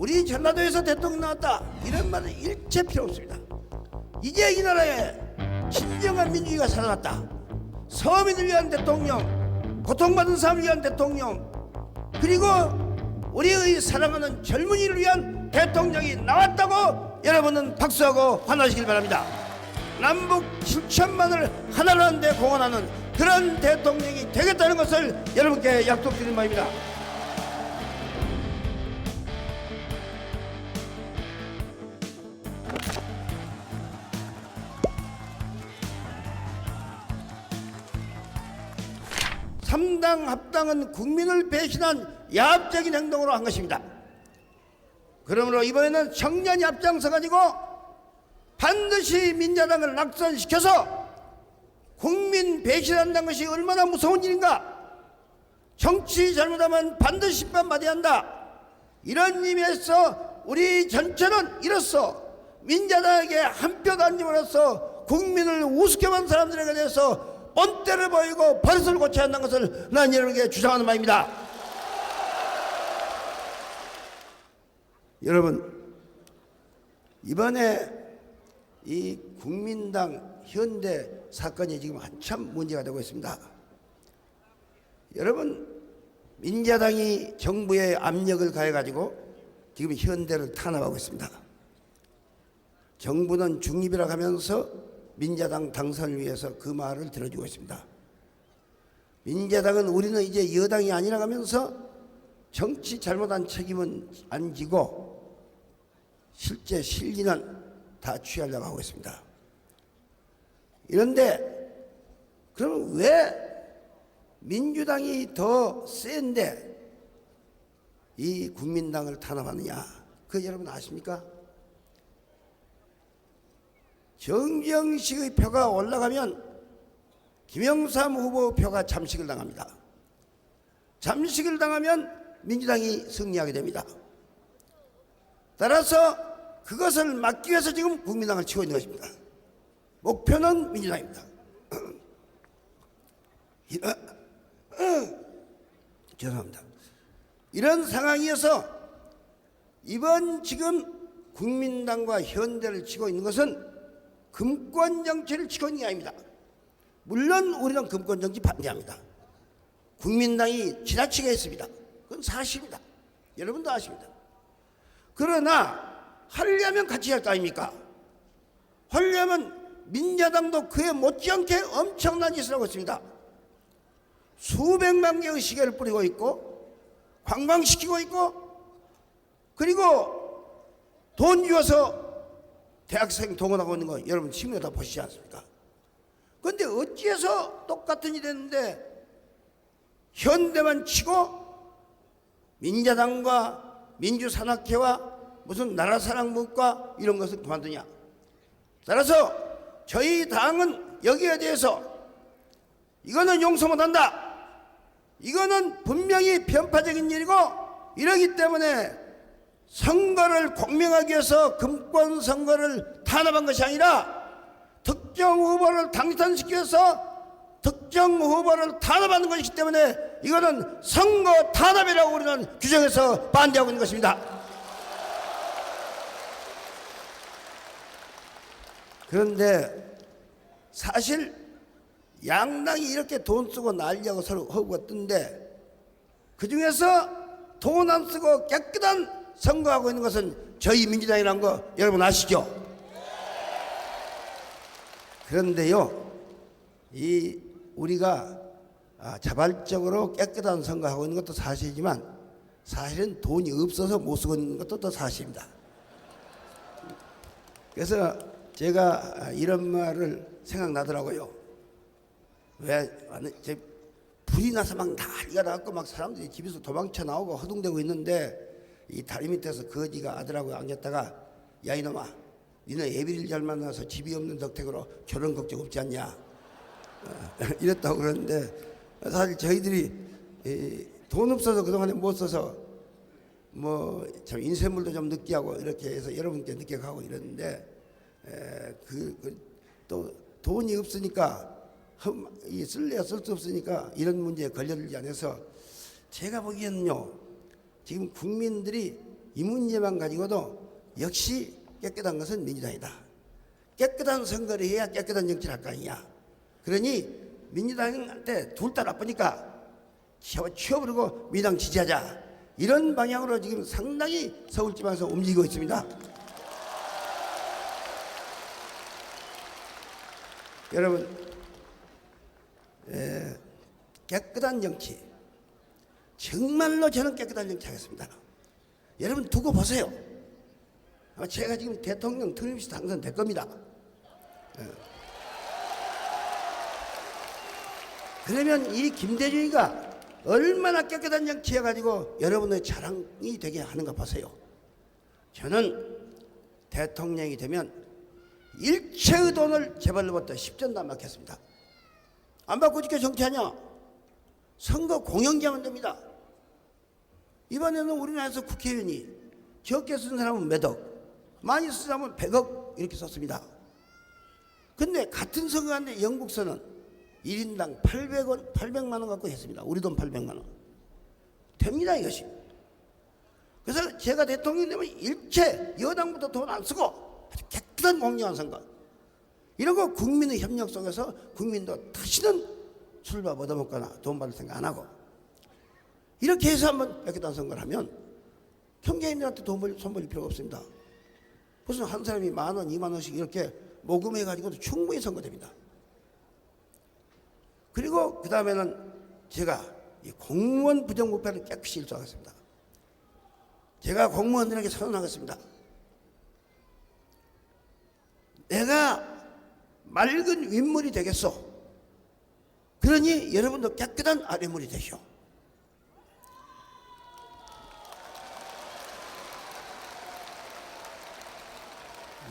우리 전라도에서 대통령 나왔다 이런 말은 일체 필요 없습니다. 이제 이 나라에 진정한 민주주의가 살아났다. 서민을 위한 대통령, 고통받은 사람을 위한 대통령, 그리고 우리의 사랑하는 젊은이를 위한 대통령이 나왔다고 여러분은 박수하고 환호하시길 바랍니다. 남북 7천만을 하나로 하는 데 공헌하는 그런 대통령이 되겠다는 것을 여러분께 약속드리는 바입니다. 삼당 합당은 국민을 배신한 야합적인 행동으로 한 것입니다. 그러므로 이번에는 청년이 앞장서 가지고 반드시 민자당을 낙선시켜서 국민 배신한다는 것이 얼마나 무서운 일인가. 정치 잘못하면 반드시 심판받아야 한다. 이런 의미에서 우리 전체는 이로써 민자당에게 한 표도 안 집어넣어서 국민을 우습게만 사람들에게 대해서 본때를 보이고 버릇을 고쳐야 한다는 것을 난 여러분에게 주장하는 바입니다. 여러분, 이번에 이 국민당 현대 사건이 지금 한참 문제가 되고 있습니다. 여러분, 민자당이 정부에 압력을 가해가지고 지금 현대를 탄압하고 있습니다. 정부는 중립이라고 하면서 민자당 당선을 위해서 그 말을 들어주고 있습니다. 민자당은 우리는 이제 여당이 아니라 하면서 정치 잘못한 책임은 안 지고 실제 실리는 다 취하려고 하고 있습니다. 이런데 그러면 왜 민주당이 더 센데 이 국민당을 탄압하느냐? 그 여러분 아십니까? 정경식의 표가 올라가면 김영삼 후보 표가 잠식을 당합니다. 잠식을 당하면 민주당이 승리하게 됩니다. 따라서 그것을 막기 위해서 지금 국민당을 치고 있는 것입니다. 목표는 민주당입니다. 죄송합니다. 이런 상황이어서 이번 지금 국민당과 현대를 치고 있는 것은 금권 정치를 치고 있는 게 아닙니다. 물론 우리는 금권 정치 반대합니다. 국민당이 지나치게 했습니다. 그건 사실입니다. 여러분도 아십니다. 그러나 하려면 같이 할 거 아닙니까? 하려면 민자당도 그에 못지않게 엄청난 짓을 하고 있습니다. 수백만 개의 시계를 뿌리고 있고 관광시키고 있고 그리고 돈 주어서 대학생 동원하고 있는 거 여러분 신문에 다 보시지 않습니까? 그런데 어찌해서 똑같은 일이 됐는데 현대만 치고 민자당과 민주산악회와 무슨 나라사랑문과 이런 것을 그만두냐? 따라서 저희 당은 여기에 대해서 이거는 용서 못한다. 이거는 분명히 편파적인 일이고 이러기 때문에 선거를 공명하기 위해서 금권 선거를 탄압한 것이 아니라 특정 후보를 당선시키기 위해서 특정 후보를 탄압하는 것이기 때문에 이거는 선거 탄압이라고 우리는 규정해서 반대하고 있는 것입니다. 그런데 사실 양당이 이렇게 돈 쓰고 난리하고 서로 허구가 뜬데 그중에서 돈 안 쓰고 깨끗한 선거하고 있는 것은 저희 민주당이라는 거 여러분 아시죠? 그런데요, 우리가 자발적으로 깨끗한 선거하고 있는 것도 사실이지만 사실은 돈이 없어서 못 쓰고 있는 것도 또 사실입니다. 그래서 제가 이런 말을 생각나더라고요. 왜 불이 나서 막 난리가 나고 막 사람들이 집에서 도망쳐 나오고 허둥대고 있는데 이 다리 밑에서 거지가 아들하고 안겼다가 야 이놈아 니네 애비를 잘 만나서 집이 없는 덕택으로 결혼 걱정 없지 않냐 이랬다고 그러는데 사실 저희들이 돈 없어서 그동안에 못 써서 뭐 참 인쇄물도 좀 늦게 하고 이렇게 해서 여러분께 늦게 가고 이랬는데 또 돈이 없으니까 쓸래야 쓸 수 없으니까 이런 문제에 걸려들지 않아서 제가 보기에는요 지금 국민들이 이 문제만 가지고도 역시 깨끗한 것은 민주당이다. 깨끗한 선거를 해야 깨끗한 정치를 할 거 아니냐. 그러니 민주당한테 둘 다 나쁘니까 치워버리고 민주당 지지하자. 이런 방향으로 지금 상당히 서울지방에서 움직이고 있습니다. 여러분, 깨끗한 정치, 정말로 저는 깨끗한 정치 하겠습니다. 여러분 두고 보세요. 아마 제가 지금 대통령 틀림없이 당선될 겁니다. 그러면 이 김대중이가 얼마나 깨끗한 정치 해가지고 여러분의 자랑이 되게 하는가 보세요. 저는 대통령이 되면 일체의 돈을 재벌로부터 10전도 안 받겠습니다. 안 받고 어떻게 정치하냐? 선거 공영제하면 됩니다. 이번에는 우리나라에서 국회의원이 적게 쓴 사람은 몇 억, 많이 쓴 사람은 100억 이렇게 썼습니다. 근데 같은 선거인데 영국서는 1인당 800만 원 갖고 했습니다. 우리 돈 800만 원. 됩니다, 이것이. 그래서 제가 대통령 되면 일체 여당부터 돈 안 쓰고 아주 깨끗한 공정한 선거. 이런 거 국민의 협력 속에서 국민도 다시는 술밥 얻어먹거나 돈 받을 생각 안 하고 이렇게 해서 한번 깨끗한 선거를 하면 형제인들한테 손 벌릴 필요가 없습니다. 무슨 한 사람이 10,000원, 20,000원씩 이렇게 모금해가지고도 충분히 선거됩니다. 그리고 그 다음에는 제가 이 공무원 부정부패를 깨끗이 일소하겠습니다. 제가 공무원들에게 선언하겠습니다. 내가 맑은 윗물이 되겠소. 그러니 여러분도 깨끗한 아랫물이 되시오.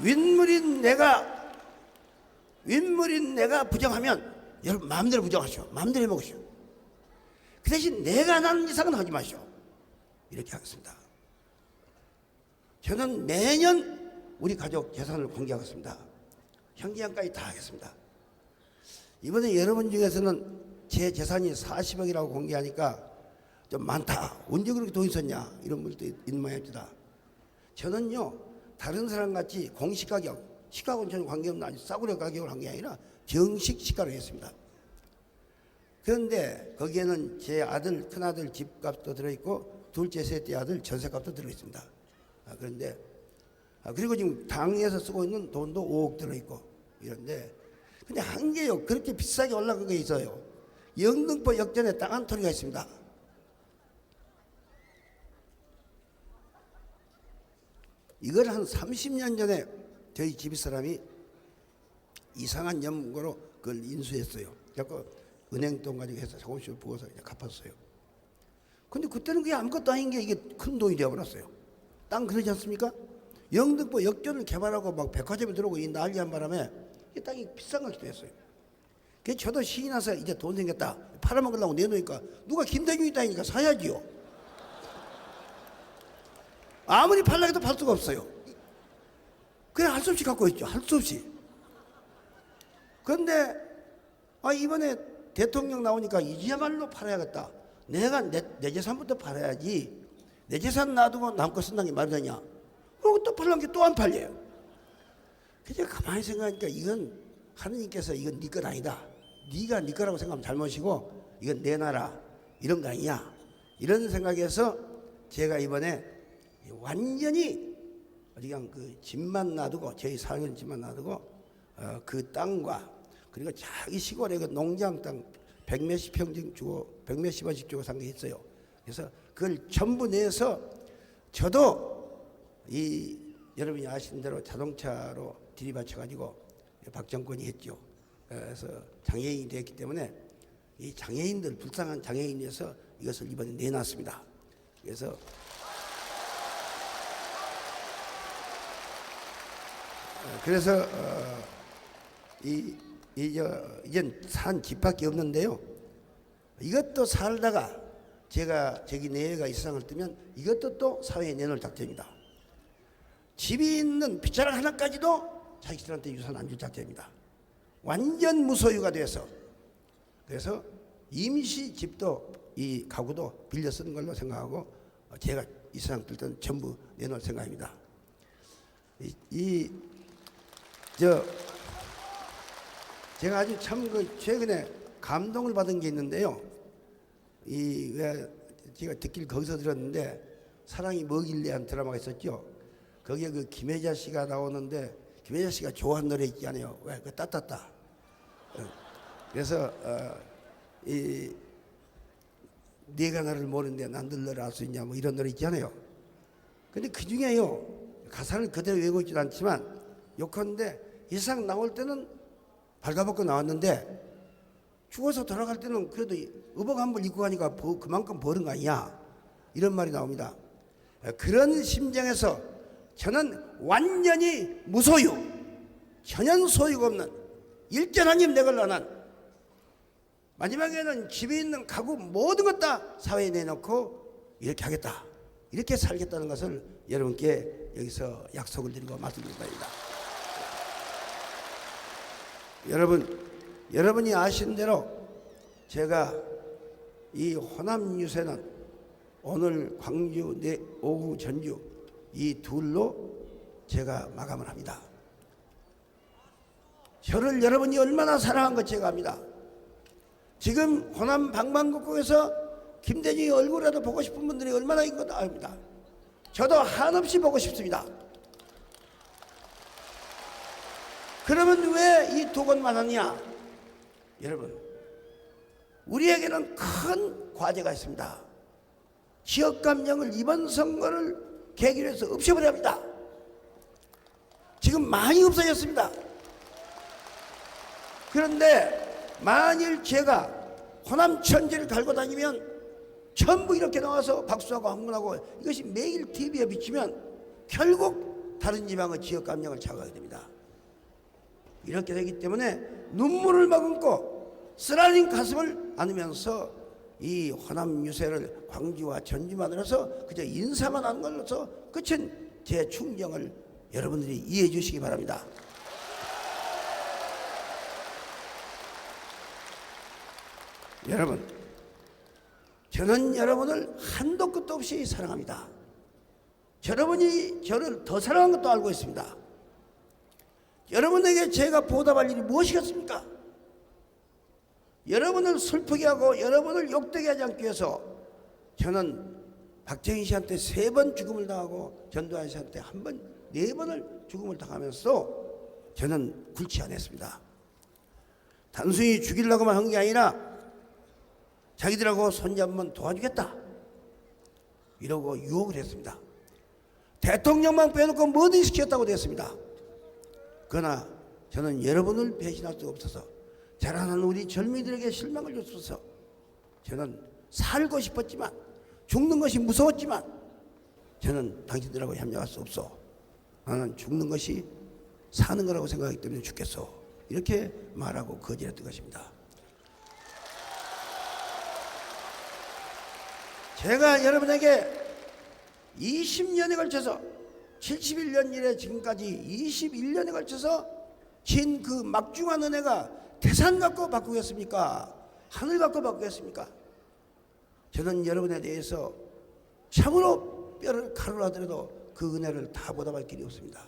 윗물인 내가 부정하면 여러분 마음대로 부정하시오. 마음대로 해먹으시오. 그 대신 내가 안 하는 이상은 하지 마시오. 이렇게 하겠습니다. 저는 매년 우리 가족 재산을 공개하겠습니다. 형제양까지 다 하겠습니다. 이번에 여러분 중에서는 제 재산이 40억이라고 공개하니까 좀 많다. 언제 그렇게 돈 있었냐 이런 분들도 있는 모양입니다. 저는요 다른 사람 같이 공시가격, 시가하고는 전혀 관계없는 아주 싸구려 가격을 한 게 아니라 정식 시가를 했습니다. 그런데 거기에는 제 아들, 큰아들 집값도 들어있고 둘째, 셋째 아들 전세값도 들어있습니다. 그런데 그리고 지금 당에서 쓰고 있는 돈도 5억 들어있고 이런데 근데 한 개요 그렇게 비싸게 올라간 게 있어요. 영등포 역전에 땅 한 토리가 있습니다. 이걸 한 30년 전에 저희 집이 사람이 이상한 연금으로 그걸 인수했어요. 그래서 은행 돈 가지고 해서 조금씩 부어서 이제 갚았어요. 근데 그때는 그게 아무것도 아닌 게 이게 큰 돈이 되어버렸어요. 땅 그러지 않습니까? 영등포 역전을 개발하고 막 백화점에 들어오고 이 난리한 바람에 이 땅이 비싼 걸 기도했어요. 그래서 저도 신이 나서 이제 돈 생겼다 팔아먹으려고 내놓으니까 누가 김대중이 땅이니까 사야지요. 아무리 팔라 해도 팔 수가 없어요. 그냥 할 수 없이 갖고 있죠. 할 수 없이. 그런데 이번에 대통령 나오니까 이제야말로 팔아야겠다. 내가 내 재산부터 팔아야지. 내 재산 놔두고 남거 쓴다는 게 말이 되냐. 그리고 또 팔려는 게 또 안 팔려요. 그래서 가만히 생각하니까 이건 하느님께서 이건 네 건 아니다. 네가 네 거라고 생각하면 잘못이고 이건 내 나라 이런 거 아니냐. 이런 생각에서 제가 이번에 완전히 그냥 그 집만 놔두고 저희 사는 집만 놔두고 그 땅과 그리고 자기 시골에 그 농장 땅 100몇십 평씩 주고 100몇십 원씩 주고 산 게 있어요. 그래서 그걸 전부 내서 저도 이 여러분이 아시는 대로 자동차로 들이받쳐가지고 박정권이 했죠. 그래서 장애인이 됐기 때문에 이 장애인들 불쌍한 장애인에서 이것을 이번에 내놨습니다. 그래서 이젠 산 집밖에 없는데요. 이것도 살다가 제가 저기 내외가 이 세상을 뜨면 이것도 또 사회에 내놓을 작정입니다. 집이 있는 빗자락 하나까지도 자식들한테 유산 안 줄 작정입니다. 완전 무소유가 돼서 그래서 임시 집도 이 가구도 빌려 쓰는 걸로 생각하고 제가 이 세상 들던 전부 내놓을 생각입니다. 제가 아주 참 최근에 감동을 받은 게 있는데요. 왜 제가 듣길 거기서 들었는데 사랑이 뭐길래 한 드라마가 있었죠. 거기에 그 김혜자 씨가 나오는데 김혜자 씨가 좋아하는 노래 있잖아요. 왜 그 따따따. 그래서 네가 나를 모르는데 난 늘 너를 알 수 있냐 뭐 이런 노래 있잖아요. 근데 그 중에요 가사를 그대로 외우고 있지는 않지만 욕하는데 이 세상 나올 때는 발가벗고 나왔는데 죽어서 돌아갈 때는 그래도 의복 한 벌 입고 가니까 그만큼 버는 거 아니야 이런 말이 나옵니다. 그런 심정에서 저는 완전히 무소유 전혀 소유가 없는 일전하님 내걸라난 마지막에는 집에 있는 가구 모든 것 다 사회에 내놓고 이렇게 하겠다 이렇게 살겠다는 것을 여러분께 여기서 약속을 드리고 말씀드립니다. 여러분이 아시는 대로 제가 이 호남 유세는 오늘 광주, 오후 전주 이 둘로 제가 마감을 합니다. 저를 여러분이 얼마나 사랑한 것 제가 압니다. 지금 호남 방방곡곡에서 김대중의 얼굴이라도 보고 싶은 분들이 얼마나 있는 것 압니다. 저도 한없이 보고 싶습니다. 그러면 왜 이 두 곳만 하냐? 여러분, 우리에게는 큰 과제가 있습니다. 지역감정을 이번 선거를 계기로 해서 없애버려야 합니다. 지금 많이 없어졌습니다. 그런데 만일 제가 호남 천지를 갈고 다니면 전부 이렇게 나와서 박수하고 항문하고 이것이 매일 TV에 비치면 결국 다른 지방의 지역감정을 자극하게 됩니다. 이렇게 되기 때문에 눈물을 머금고 쓰라린 가슴을 안으면서 이 호남 유세를 광주와 전주만으로서 그저 인사만 하는 걸로서 끝은 제 충정을 여러분들이 이해해 주시기 바랍니다. 여러분, 저는 여러분을 한도 끝도 없이 사랑합니다. 여러분이 저를 더 사랑한 것도 알고 있습니다. 여러분에게 제가 보답할 일이 무엇이겠습니까? 여러분을 슬프게 하고 여러분을 욕되게 하지 않기 위해서 저는 박정희 씨한테 3번 죽음을 당하고 전두환 씨한테 4번을 죽음을 당하면서 저는 굴치 않았습니다. 단순히 죽이려고만 한 게 아니라 자기들하고 손잡으면 도와주겠다 이러고 유혹을 했습니다. 대통령만 빼놓고 뭐든 시켰다고 됐습니다. 그러나 저는 여러분을 배신할 수 없어서 자라나는 우리 젊은이들에게 실망을 줬어서 저는 살고 싶었지만 죽는 것이 무서웠지만 저는 당신들하고 협력할 수 없어. 나는 죽는 것이 사는 거라고 생각하기 때문에 죽겠어. 이렇게 말하고 거절했던 것입니다. 제가 여러분에게 20년에 걸쳐서 71년 이래 지금까지 21년에 걸쳐서 진 그 막중한 은혜가 태산 갖고 바꾸겠습니까? 하늘 갖고 바꾸겠습니까? 저는 여러분에 대해서 참으로 뼈를 가루로 하더라도 그 은혜를 다 보답할 길이 없습니다.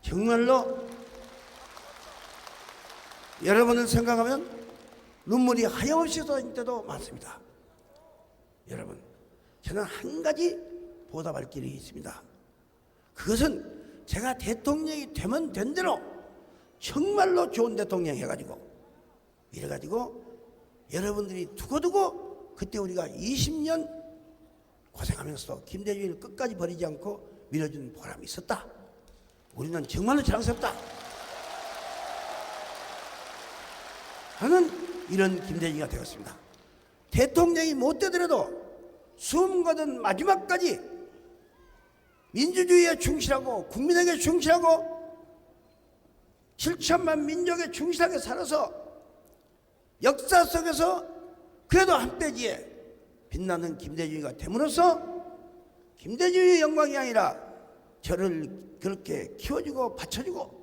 정말로 여러분을 생각하면 눈물이 하염없이 쏟아질 때도 많습니다. 여러분, 저는 한 가지 보답할 길이 있습니다. 그것은 제가 대통령이 되면 된 대로 정말로 좋은 대통령 해가지고 이래가지고 여러분들이 두고두고 그때 우리가 20년 고생하면서 김대중을 끝까지 버리지 않고 밀어준 보람이 있었다. 우리는 정말로 자랑스럽다 하는 이런 김대중이가 되었습니다. 대통령이 못 되더라도 숨 거둔 마지막까지 민주주의에 충실하고 국민에게 충실하고 7천만 민족에 충실하게 살아서 역사 속에서 그래도 한 페이지에 빛나는 김대중이가 됨으로써 김대중의 영광이 아니라 저를 그렇게 키워주고 받쳐주고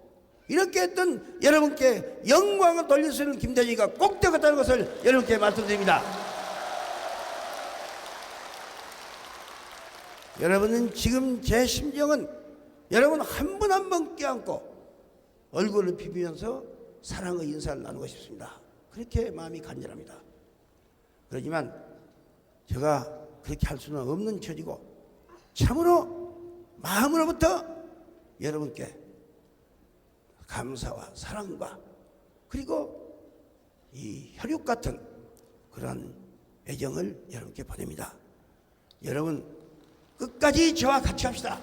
이렇게 했던 여러분께 영광을 돌릴 수 있는 김대중이가 꼭 되겠다는 것을 여러분께 말씀드립니다. 여러분은 지금 제 심정은 여러분 한 분 한 분 껴안고 얼굴을 비비면서 사랑의 인사를 나누고 싶습니다. 그렇게 마음이 간절합니다. 그렇지만 제가 그렇게 할 수는 없는 처지고 참으로 마음으로부터 여러분께 감사와 사랑과 그리고 이 혈육 같은 그런 애정을 여러분께 보냅니다. 여러분 끝까지 저와 같이 합시다.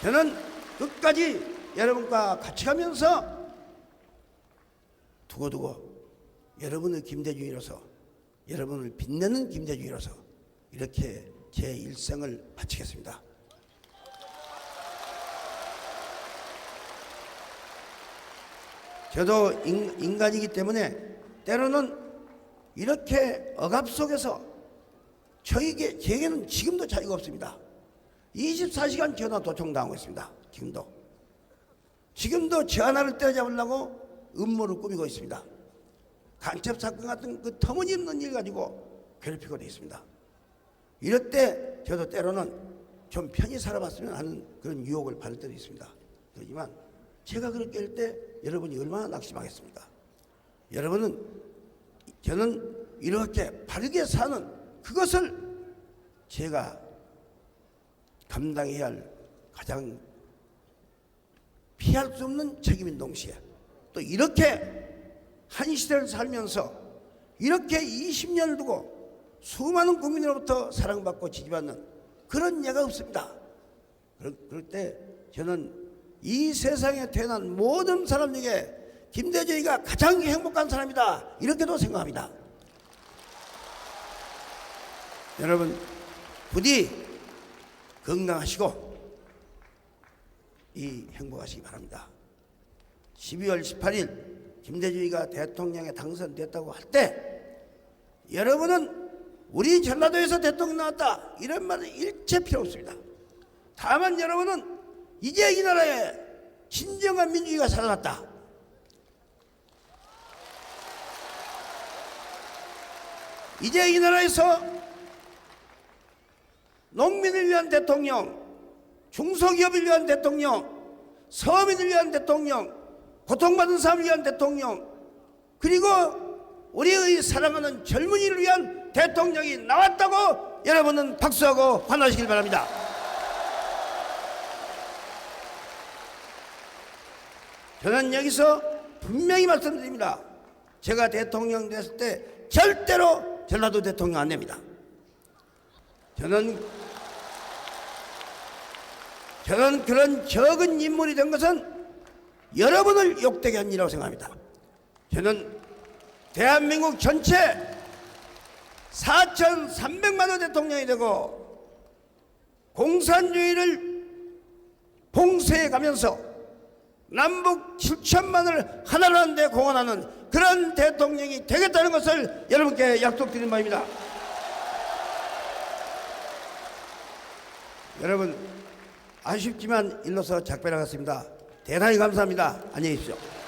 저는 끝까지 여러분과 같이 가면서 두고두고 여러분의 김대중이로서 여러분을 빛내는 김대중이로서 이렇게 제 일생을 바치겠습니다. 저도 인간이기 때문에 때로는 이렇게 억압 속에서 제게는 지금도 자유가 없습니다. 24시간 전화 도청당하고 있습니다. 지금도 저 하나를 때려잡으려고 음모를 꾸미고 있습니다. 간첩 사건 같은 그 터무니없는 일 가지고 괴롭히고 되어 있습니다. 이럴 때 저도 때로는 좀 편히 살아봤으면 하는 그런 유혹을 받을 때도 있습니다. 그렇지만 제가 그렇게 할 때 여러분이 얼마나 낙심하겠습니까? 저는 이렇게 바르게 사는 그것을 제가 감당해야 할 가장 피할 수 없는 책임인 동시에 또 이렇게 한 시대를 살면서 이렇게 20년을 두고 수많은 국민으로부터 사랑받고 지지받는 그런 예가 없습니다. 그럴 때 저는 이 세상에 태어난 모든 사람 중에 김대중이가 가장 행복한 사람이다 이렇게도 생각합니다. 여러분 부디 건강하시고 행복하시기 바랍니다. 12월 18일 김대중이가 대통령에 당선됐다고 할 때 여러분은 우리 전라도에서 대통령 나왔다 이런 말은 일체 필요 없습니다. 다만 여러분은 이제 이 나라에 진정한 민주주의가 살아났다. 이제 이 나라에서 농민을 위한 대통령, 중소기업을 위한 대통령, 서민을 위한 대통령, 고통받은 사람을 위한 대통령, 그리고 우리의 사랑하는 젊은이를 위한 대통령이 나왔다고 여러분은 박수하고 환호하시길 바랍니다. 저는 여기서 분명히 말씀드립니다. 제가 대통령 됐을 때 절대로 전라도 대통령 안 됩니다. 저는 그런 적은 인물이 된 것은 여러분을 욕되게 한 일이라고 생각합니다. 저는 대한민국 전체 4,300만의 대통령이 되고 공산주의를 봉쇄해 가면서 남북 7천만을 하나로 하는 데 공헌하는 그런 대통령이 되겠다는 것을 여러분께 약속드리는 바입니다. 여러분 아쉽지만 일로서 작별하겠습니다. 대단히 감사합니다. 안녕히 계십시오.